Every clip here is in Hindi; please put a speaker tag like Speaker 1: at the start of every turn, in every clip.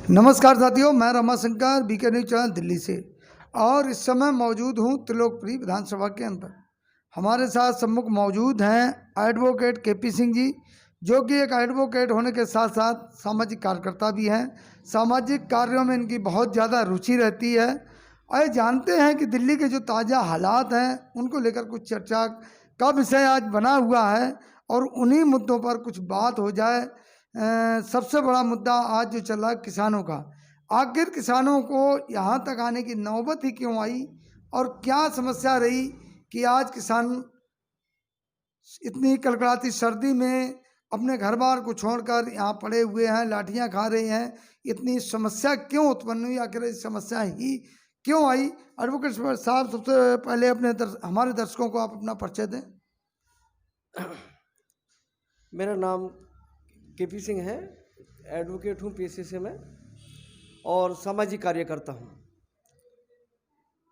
Speaker 1: नमस्कार साथियों, मैं Ramashankar BK news channel Delhi से और इस समय मौजूद हूँ त्रिलोकपुरी विधानसभा के अंदर। हमारे साथ सम्मुख मौजूद हैं एडवोकेट केपी सिंह जी, जो कि एक एडवोकेट होने के साथ साथ सामाजिक कार्यकर्ता भी हैं। सामाजिक कार्यों में इनकी बहुत ज़्यादा रुचि रहती है और जानते हैं कि दिल्ली के जो ताज़ा हालात हैं उनको लेकर कुछ चर्चा का विषय आज बना हुआ है और उन्हीं मुद्दों पर कुछ बात हो जाए। सबसे बड़ा मुद्दा आज जो चल रहा है किसानों का। आखिर किसानों को यहाँ तक आने की नौबत ही क्यों आई और क्या समस्या रही कि आज किसान इतनी कड़कड़ाती सर्दी में अपने घर बार को छोड़कर यहाँ पड़े हुए हैं, लाठियाँ खा रहे हैं। इतनी समस्या क्यों उत्पन्न हुई, आखिर इस समस्या ही क्यों आई? एडवोकेट साहब, सबसे पहले अपने हमारे दर्शकों को आप अपना परिचय दें।
Speaker 2: मेरा नाम केपी सिंह है, एडवोकेट हूँ पेशे से मैं और सामाजिक कार्यकर्ता हूँ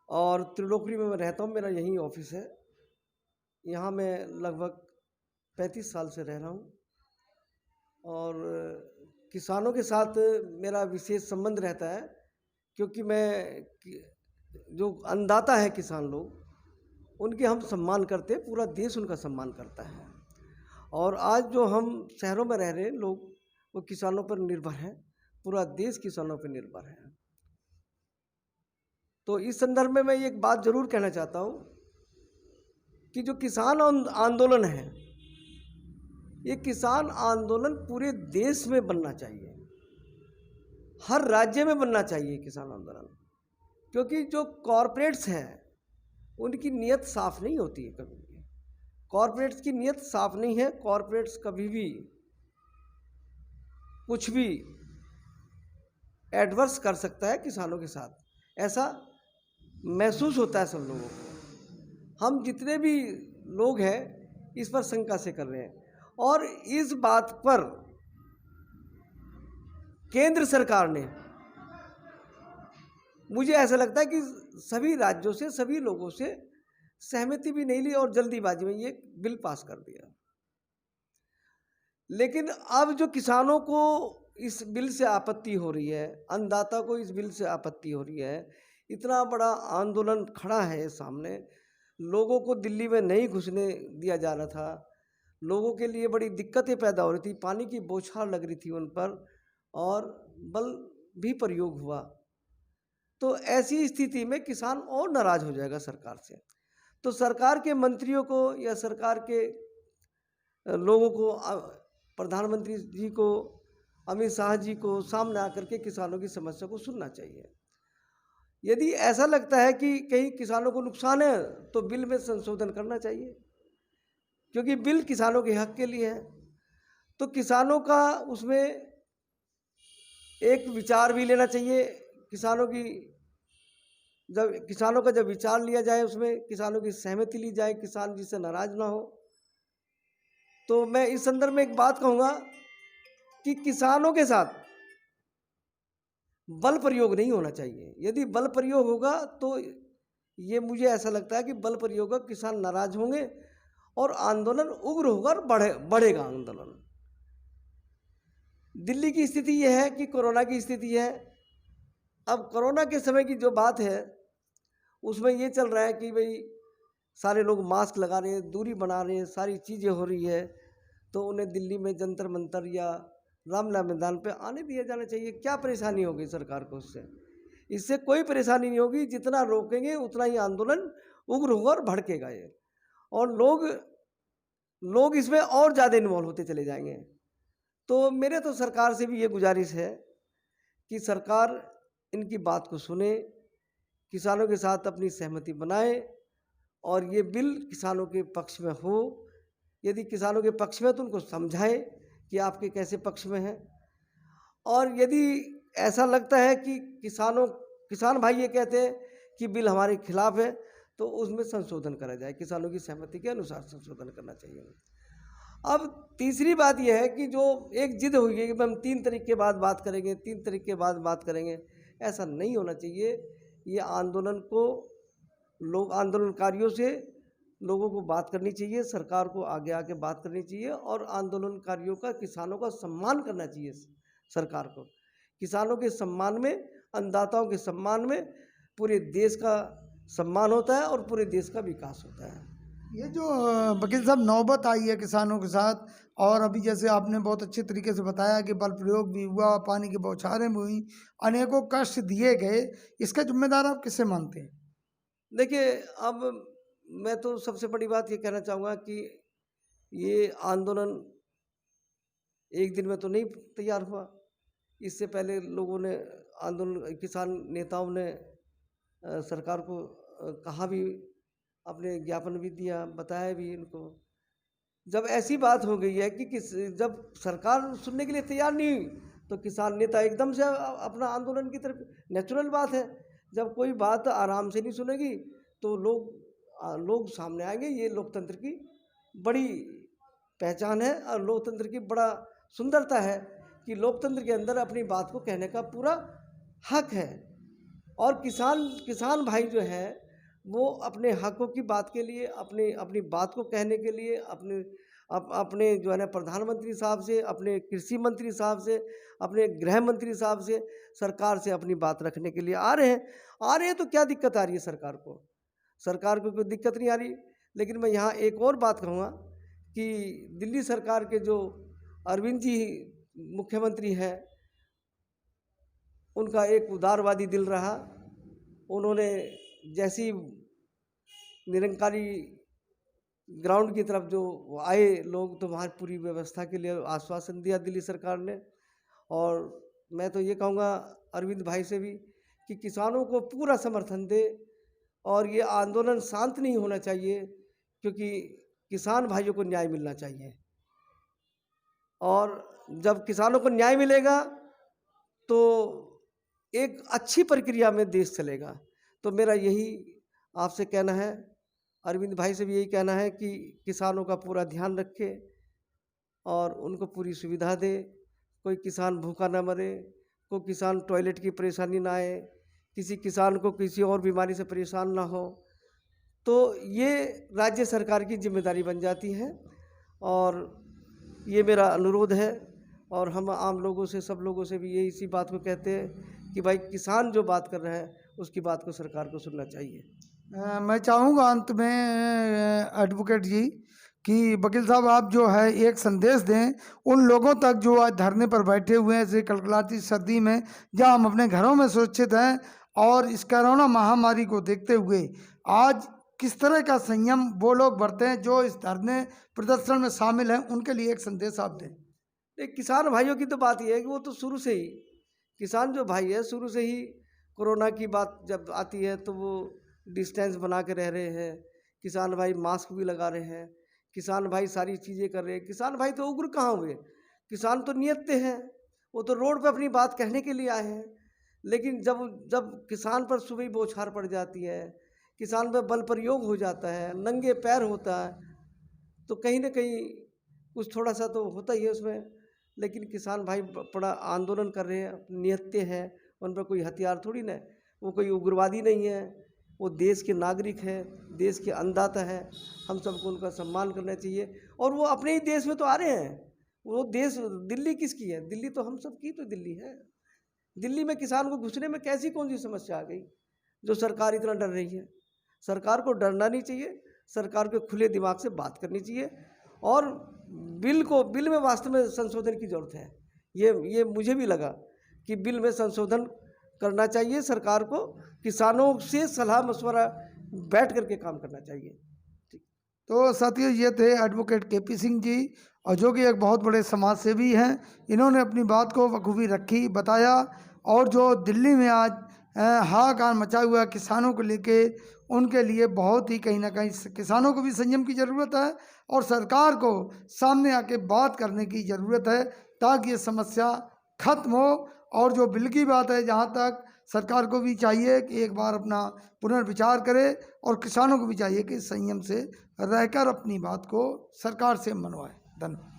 Speaker 2: और त्रिलोकपुरी में मैं रहता हूँ। मेरा यहीं ऑफिस है। यहाँ मैं लगभग 35 साल से रह रहा हूँ और किसानों के साथ मेरा विशेष संबंध रहता है, क्योंकि मैं जो अन्नदाता है किसान लोग, उनके हम सम्मान करते हैं, पूरा देश उनका सम्मान करता है। और आज जो हम शहरों में रह रहे हैं लोग, वो किसानों पर निर्भर हैं, पूरा देश किसानों पर निर्भर है। तो इस संदर्भ में मैं एक बात जरूर कहना चाहता हूँ कि जो किसान आंदोलन है, ये किसान आंदोलन पूरे देश में बनना चाहिए, हर राज्य में बनना चाहिए किसान आंदोलन। क्योंकि जो कॉरपोरेट्स हैं उनकी नीयत साफ नहीं होती है, कभी भी कॉरपोरेट्स की नीयत साफ नहीं है। कॉरपोरेट्स कभी भी कुछ भी एडवर्स कर सकता है किसानों के साथ, ऐसा महसूस होता है सब लोगों को। हम जितने भी लोग हैं इस पर शंका से कर रहे हैं और इस बात पर केंद्र सरकार ने, मुझे ऐसा लगता है कि सभी राज्यों से, सभी लोगों से सहमति भी नहीं ली और जल्दीबाजी में ये बिल पास कर दिया। लेकिन अब जो किसानों को इस बिल से आपत्ति हो रही है, अन्नदाता को इस बिल से आपत्ति हो रही है, इतना बड़ा आंदोलन खड़ा है सामने, लोगों को दिल्ली में नहीं घुसने दिया जा रहा था, लोगों के लिए बड़ी दिक्कतें पैदा हो रही थी, पानी की बौछार लग रही थी उन पर और बल भी प्रयोग हुआ। तो ऐसी स्थिति में किसान और नाराज हो जाएगा सरकार से। तो सरकार के मंत्रियों को या सरकार के लोगों को, प्रधानमंत्री जी को, अमित शाह जी को सामने आकर के किसानों की समस्या को सुनना चाहिए। यदि ऐसा लगता है कि कहीं किसानों को नुकसान है तो बिल में संशोधन करना चाहिए, क्योंकि बिल किसानों के हक के लिए है। तो किसानों का उसमें एक विचार भी लेना चाहिए। किसानों का जब विचार लिया जाए, उसमें किसानों की सहमति ली जाए, किसान जिससे नाराज ना हो। तो मैं इस संदर्भ में एक बात कहूँगा कि किसानों के साथ बल प्रयोग नहीं होना चाहिए। यदि बल प्रयोग होगा तो ये मुझे ऐसा लगता है कि बल प्रयोग का किसान नाराज होंगे और आंदोलन उग्र होकर बढ़ेगा आंदोलन। दिल्ली की स्थिति यह है कि कोरोना की स्थिति है। अब कोरोना के समय की जो बात है उसमें ये चल रहा है कि भाई सारे लोग मास्क लगा रहे हैं, दूरी बना रहे हैं, सारी चीज़ें हो रही है, तो उन्हें दिल्ली में जंतर मंतर या रामलीला मैदान पे आने दिया जाना चाहिए। क्या परेशानी होगी सरकार को इससे कोई परेशानी नहीं होगी। जितना रोकेंगे उतना ही आंदोलन उग्र होगा और भड़केगा ये, और लोग इसमें और ज़्यादा इन्वॉल्व होते चले जाएंगे। तो मेरे तो सरकार से भी ये गुजारिश है कि सरकार इनकी बात को सुने, किसानों के साथ अपनी सहमति बनाए और ये बिल किसानों के पक्ष में हो। यदि किसानों के पक्ष में तो उनको समझाए कि आपके कैसे पक्ष में है, और यदि ऐसा लगता है कि किसान भाई ये कहते हैं कि बिल हमारे खिलाफ है, तो उसमें संशोधन करा जाए, किसानों की सहमति के अनुसार संशोधन करना चाहिए। अब तीसरी बात यह है कि जो एक जिद हुई है कि हम 3 तारीख के बाद बात करेंगे, 3 तारीख के बाद बात करेंगे, ऐसा नहीं होना चाहिए। ये आंदोलन को आंदोलनकारियों से लोगों को बात करनी चाहिए, सरकार को आगे आके बात करनी चाहिए और आंदोलनकारियों का, किसानों का सम्मान करना चाहिए सरकार को। किसानों के सम्मान में, अन्नदाताओं के सम्मान में पूरे देश का सम्मान होता है और पूरे देश का विकास होता है।
Speaker 1: ये जो वकील साहब नौबत आई है किसानों के साथ, और अभी जैसे आपने बहुत अच्छे तरीके से बताया कि बल प्रयोग भी हुआ, पानी की बौछारें भी हुई, अनेकों कष्ट दिए गए, इसका जिम्मेदार आप किसे मानते हैं?
Speaker 2: देखिए, अब मैं तो सबसे बड़ी बात ये कहना चाहूँगा कि ये आंदोलन एक दिन में तो नहीं तैयार हुआ। इससे पहले लोगों ने आंदोलन किसान नेताओं ने सरकार को कहा भी, अपने ज्ञापन भी दिया, बताया भी इनको। जब ऐसी बात हो गई है कि जब सरकार सुनने के लिए तैयार नहीं हुई, तो किसान नेता एकदम से अपना आंदोलन की तरफ, नेचुरल बात है। जब कोई बात आराम से नहीं सुनेगी तो लोग सामने आएंगे। ये लोकतंत्र की बड़ी पहचान है और लोकतंत्र की बड़ा सुंदरता है कि लोकतंत्र के अंदर अपनी बात को कहने का पूरा हक है। और किसान भाई जो है वो अपने हकों की बात के लिए, अपनी बात को कहने के लिए अपने जो है ना प्रधानमंत्री साहब से, अपने कृषि मंत्री साहब से, अपने गृह मंत्री साहब से, सरकार से अपनी बात रखने के लिए आ रहे हैं। तो क्या दिक्कत आ रही है सरकार को? सरकार को कोई दिक्कत नहीं आ रही। लेकिन मैं यहाँ एक और बात कहूँगा कि दिल्ली सरकार के जो अरविंद जी मुख्यमंत्री हैं, उनका एक उदारवादी दिल रहा। उन्होंने जैसी निरंकारी ग्राउंड की तरफ जो आए लोग, तो वहाँ पूरी व्यवस्था के लिए आश्वासन दिया दिल्ली सरकार ने। और मैं तो ये कहूँगा अरविंद भाई से भी कि किसानों को पूरा समर्थन दे, और ये आंदोलन शांत नहीं होना चाहिए, क्योंकि किसान भाइयों को न्याय मिलना चाहिए। और जब किसानों को न्याय मिलेगा तो एक अच्छी प्रक्रिया में देश चलेगा। तो मेरा यही आपसे कहना है, अरविंद भाई से भी यही कहना है कि किसानों का पूरा ध्यान रखे और उनको पूरी सुविधा दे। कोई किसान भूखा ना मरे, कोई किसान टॉयलेट की परेशानी ना आए, किसी किसान को किसी और बीमारी से परेशान ना हो। तो ये राज्य सरकार की जिम्मेदारी बन जाती है, और ये मेरा अनुरोध है। और हम आम लोगों से, सब लोगों से भी यही इसी बात को कहते हैं कि भाई किसान जो बात कर रहे हैं उसकी बात को सरकार को सुनना चाहिए।
Speaker 1: मैं चाहूँगा अंत में एडवोकेट जी कि वकील साहब आप जो है एक संदेश दें उन लोगों तक जो आज धरने पर बैठे हुए हैं ऐसे कड़कड़ाती सर्दी में, जहां हम अपने घरों में सुरक्षित हैं, और इस कोरोना महामारी को देखते हुए आज किस तरह का संयम वो लोग बरतें जो इस धरने प्रदर्शन में शामिल हैं, उनके लिए एक संदेश आप दें।
Speaker 2: एक किसान भाइयों की तो बात यह है कि वो तो शुरू से ही, किसान जो भाई है शुरू से ही कोरोना की बात जब आती है तो वो डिस्टेंस बना के रह रहे हैं। किसान भाई मास्क भी लगा रहे हैं, किसान भाई सारी चीज़ें कर रहे हैं। किसान भाई तो उग्र कहाँ हुए, किसान तो नियत हैं, वो तो रोड पे अपनी बात कहने के लिए आए हैं। लेकिन जब किसान पर सुबह बौछार पड़ जाती है, किसान पर बल प्रयोग हो जाता है, नंगे पैर होता है, तो कहीं ना कहीं कुछ थोड़ा सा तो होता ही है उसमें। लेकिन किसान भाई बड़ा आंदोलन कर रहे हैं, नियत्ते हैं, उन पर कोई हथियार थोड़ी ना है, वो कोई उग्रवादी नहीं है, वो देश के नागरिक हैं, देश के अन्नदाता हैं। हम सबको उनका सम्मान करना चाहिए। और वो अपने ही देश में तो आ रहे हैं। वो देश, दिल्ली किसकी है? दिल्ली तो हम सब की तो दिल्ली है। दिल्ली में किसान को घुसने में कैसी कौन सी समस्या आ गई जो सरकार इतना डर रही है? सरकार को डरना नहीं चाहिए, सरकार को खुले दिमाग से बात करनी चाहिए। और बिल में वास्तव में संशोधन की ज़रूरत है। ये मुझे भी लगा कि बिल में संशोधन करना चाहिए। सरकार को किसानों से सलाह मशवरा बैठ करके काम करना चाहिए।
Speaker 1: तो साथियों, ये थे एडवोकेट केपी सिंह जी, और जो कि एक बहुत बड़े समाज सेवी हैं। इन्होंने अपनी बात को बखूबी रखी, बताया, और जो दिल्ली में आज हाहाकार मचा हुआ है किसानों को लेके, उनके लिए बहुत ही कहीं ना कहीं किसानों को भी संयम की ज़रूरत है और सरकार को सामने आके बात करने की ज़रूरत है, ताकि ये समस्या खत्म हो। और जो बिल की बात है, जहाँ तक सरकार को भी चाहिए कि एक बार अपना पुनर्विचार करे, और किसानों को भी चाहिए कि संयम से रहकर अपनी बात को सरकार से मनवाए। धन्यवाद।